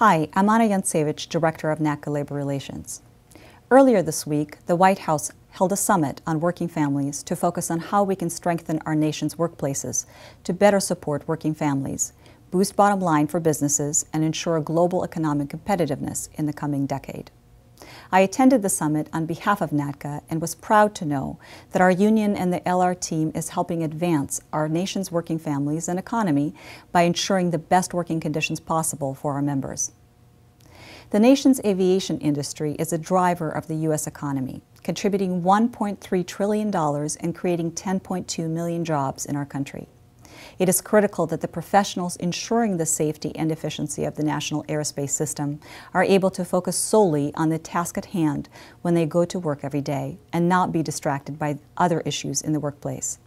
Hi, I'm Jancewicz, Director of NATCA Labor Relations. Earlier this week, the White House held a summit on working families to focus on how we can strengthen our nation's workplaces to better support working families, boost bottom line for businesses, and ensure global economic competitiveness in the coming decade. I attended the summit on behalf of NATCA and was proud to know that our union and the LR team is helping advance our nation's working families and economy by ensuring the best working conditions possible for our members. The nation's aviation industry is a driver of the U.S. economy, contributing $1.3 trillion and creating 10.2 million jobs in our country. It is critical that the professionals ensuring the safety and efficiency of the national aerospace system are able to focus solely on the task at hand when they go to work every day and not be distracted by other issues in the workplace.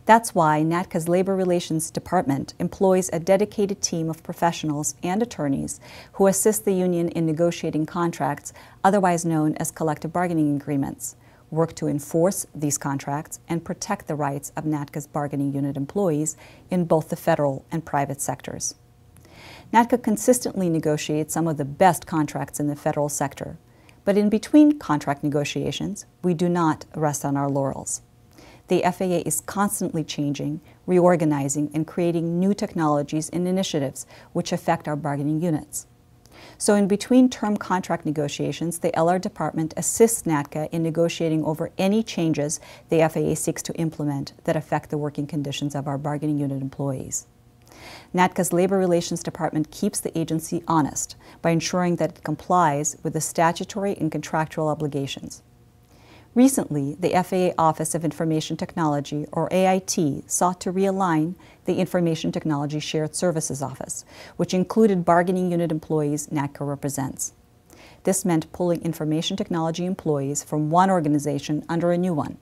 That's why NATCA's Labor Relations Department employs a dedicated team of professionals and attorneys who assist the union in negotiating contracts, otherwise known as collective bargaining agreements, work to enforce these contracts, and protect the rights of NATCA's bargaining unit employees in both the federal and private sectors. NATCA consistently negotiates some of the best contracts in the federal sector, but in between contract negotiations, we do not rest on our laurels. The FAA is constantly changing, reorganizing, and creating new technologies and initiatives which affect our bargaining units. So in between term contract negotiations, the LR Department assists NATCA in negotiating over any changes the FAA seeks to implement that affect the working conditions of our bargaining unit employees. NATCA's Labor Relations Department keeps the agency honest by ensuring that it complies with the statutory and contractual obligations. Recently, the FAA Office of Information Technology, or AIT, sought to realign the Information Technology Shared Services Office, which included bargaining unit employees NATCA represents. This meant pulling information technology employees from one organization under a new one.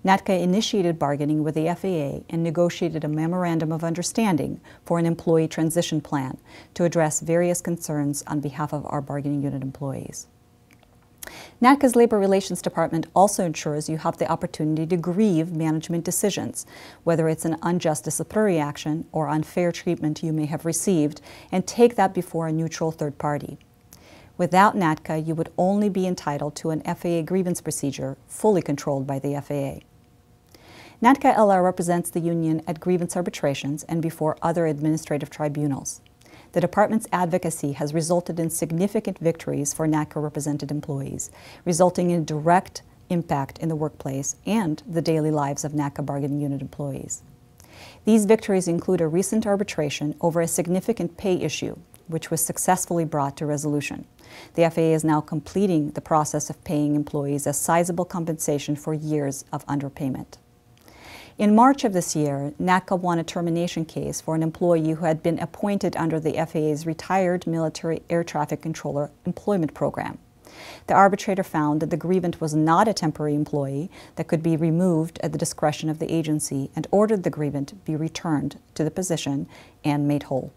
NATCA initiated bargaining with the FAA and negotiated a memorandum of understanding for an employee transition plan to address various concerns on behalf of our bargaining unit employees. NATCA's Labor Relations Department also ensures you have the opportunity to grieve management decisions, whether it's an unjust disciplinary action or unfair treatment you may have received, and take that before a neutral third party. Without NATCA, you would only be entitled to an FAA grievance procedure fully controlled by the FAA. NATCA LR represents the union at grievance arbitrations and before other administrative tribunals. The department's advocacy has resulted in significant victories for NATCA-represented employees, resulting in direct impact in the workplace and the daily lives of NATCA bargaining unit employees. These victories include a recent arbitration over a significant pay issue, which was successfully brought to resolution. The FAA is now completing the process of paying employees a sizable compensation for years of underpayment. In March of this year, NATCA won a termination case for an employee who had been appointed under the FAA's Retired Military Air Traffic Controller Employment Program. The arbitrator found that the grievant was not a temporary employee that could be removed at the discretion of the agency and ordered the grievant be returned to the position and made whole.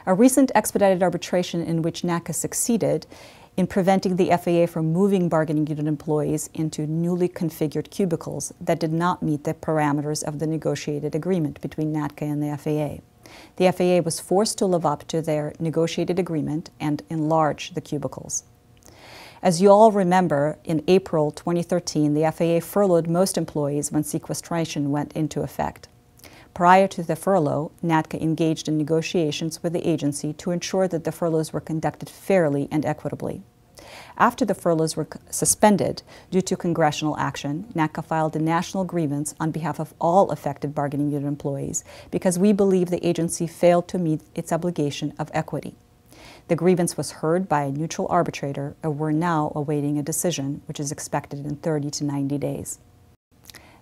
A recent expedited arbitration in which NATCA succeeded in preventing the FAA from moving bargaining unit employees into newly configured cubicles that did not meet the parameters of the negotiated agreement between NATCA and the FAA. The FAA was forced to live up to their negotiated agreement and enlarge the cubicles. As you all remember, in April 2013, the FAA furloughed most employees when sequestration went into effect. Prior to the furlough, NATCA engaged in negotiations with the agency to ensure that the furloughs were conducted fairly and equitably. After the furloughs were suspended due to congressional action, NATCA filed a national grievance on behalf of all affected bargaining unit employees because we believe the agency failed to meet its obligation of equity. The grievance was heard by a neutral arbitrator, and we're now awaiting a decision, which is expected in 30 to 90 days.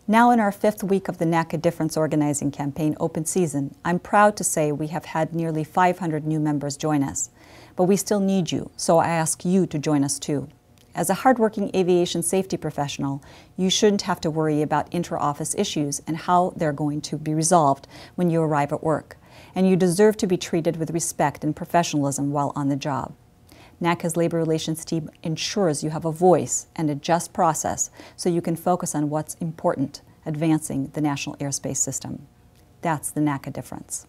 Now in our 5th week of the NATCA Difference Organizing Campaign open season, I'm proud to say we have had nearly 500 new members join us. But we still need you, so I ask you to join us too. As a hardworking aviation safety professional, you shouldn't have to worry about inter-office issues and how they're going to be resolved when you arrive at work. And you deserve to be treated with respect and professionalism while on the job. NATCA's Labor Relations team ensures you have a voice and a just process so you can focus on what's important, advancing the national airspace system. That's the NATCA difference.